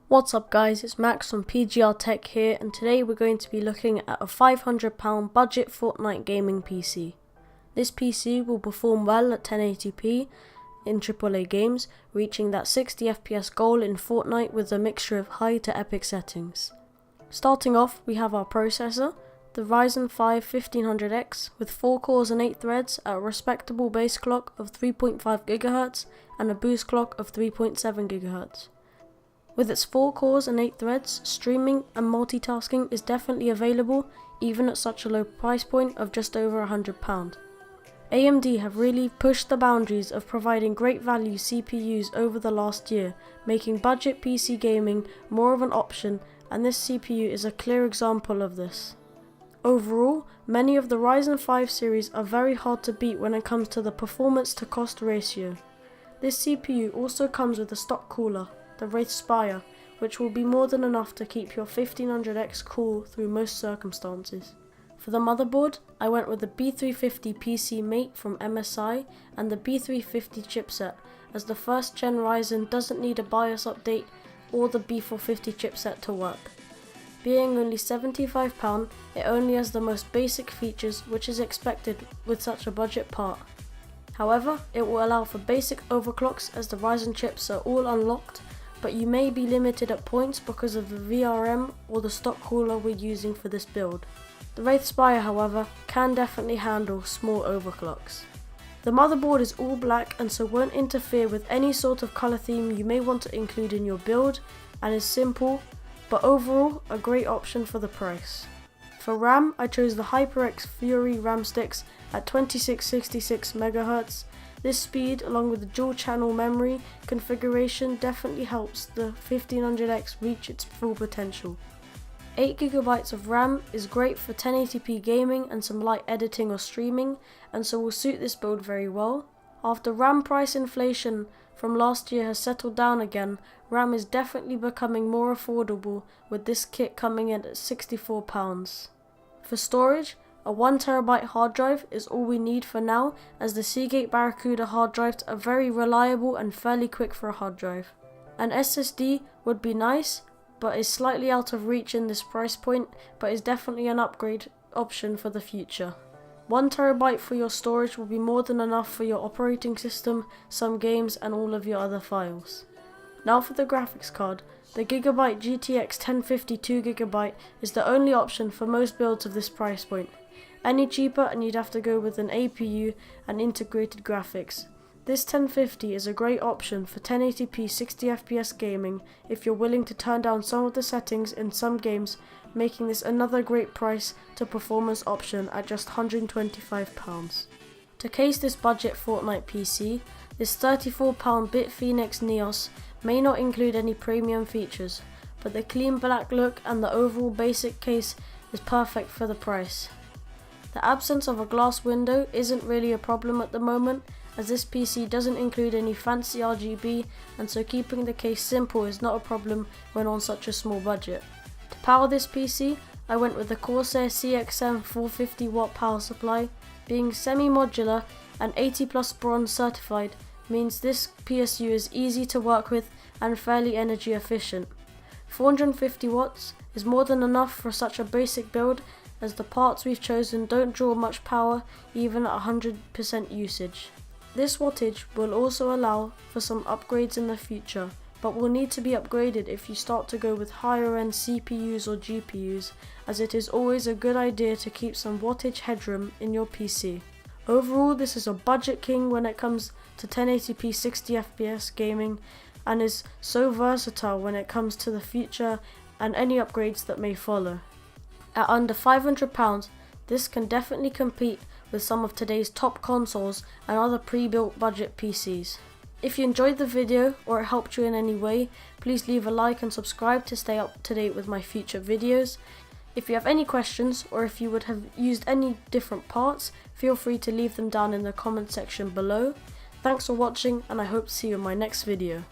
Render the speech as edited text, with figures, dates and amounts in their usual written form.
What's up guys, it's Max from PGR Tech here, and today we're going to be looking at a £500 budget Fortnite gaming PC. This PC will perform well at 1080p in AAA games, reaching that 60 FPS goal in Fortnite with a mixture of high to epic settings. Starting off, we have our processor, the Ryzen 5 1500X with 4 cores and 8 threads at a respectable base clock of 3.5 GHz and a boost clock of 3.7 GHz. With its 4 cores and 8 threads, streaming and multitasking is definitely available even at such a low price point of just over £100. AMD have really pushed the boundaries of providing great value CPUs over the last year, making budget PC gaming more of an option, and this CPU is a clear example of this. Overall, many of the Ryzen 5 series are very hard to beat when it comes to the performance to cost ratio. This CPU also comes with a stock cooler, the Wraith Spire, which will be more than enough to keep your 1500X cool through most circumstances. For the motherboard, I went with the B350 PC Mate from MSI and the B350 chipset, as the first gen Ryzen doesn't need a BIOS update or the B450 chipset to work. Being only £75, it only has the most basic features which is expected with such a budget part. However, it will allow for basic overclocks as the Ryzen chips are all unlocked, but you may be limited at points because of the VRM or the stock cooler we're using for this build. The Wraith Spire, however, can definitely handle small overclocks. The motherboard is all black and so won't interfere with any sort of colour theme you may want to include in your build, and is simple, but overall a great option for the price. For RAM, I chose the HyperX Fury RAM sticks at 2666 MHz. This speed, along with the dual channel memory configuration, definitely helps the 1500X reach its full potential. 8GB of RAM is great for 1080p gaming and some light editing or streaming, and so will suit this build very well. After RAM price inflation from last year has settled down again, RAM is definitely becoming more affordable, with this kit coming in at £64. For storage, a 1TB hard drive is all we need for now, as the Seagate BarraCuda hard drives are very reliable and fairly quick for a hard drive. An SSD would be nice, but is slightly out of reach in this price point, but is definitely an upgrade option for the future. 1TB for your storage will be more than enough for your operating system, some games and all of your other files. Now for the graphics card, the Gigabyte GTX 1050 2GB is the only option for most builds of this price point. Any cheaper and you'd have to go with an APU and integrated graphics. This 1050 is a great option for 1080p 60fps gaming if you're willing to turn down some of the settings in some games, making this another great price to performance option at just £125. To case this budget Fortnite PC, this £34 BitFenix Neos may not include any premium features, but the clean black look and the overall basic case is perfect for the price. The absence of a glass window isn't really a problem at the moment, as this PC doesn't include any fancy RGB, and so keeping the case simple is not a problem when on such a small budget. To power this PC, I went with the Corsair CXM 450W power supply. Being semi-modular and 80+ bronze certified means this PSU is easy to work with and fairly energy efficient. 450 watts is more than enough for such a basic build, as the parts we've chosen don't draw much power even at 100% usage. This wattage will also allow for some upgrades in the future, but will need to be upgraded if you start to go with higher end CPUs or GPUs, as it is always a good idea to keep some wattage headroom in your PC. Overall, this is a budget king when it comes to 1080p 60fps gaming, and is so versatile when it comes to the future and any upgrades that may follow. At under £500, this can definitely compete with some of today's top consoles and other pre-built budget PCs. If you enjoyed the video or it helped you in any way, please leave a like and subscribe to stay up to date with my future videos. If you have any questions or if you would have used any different parts, feel free to leave them down in the comment section below. Thanks for watching, and I hope to see you in my next video.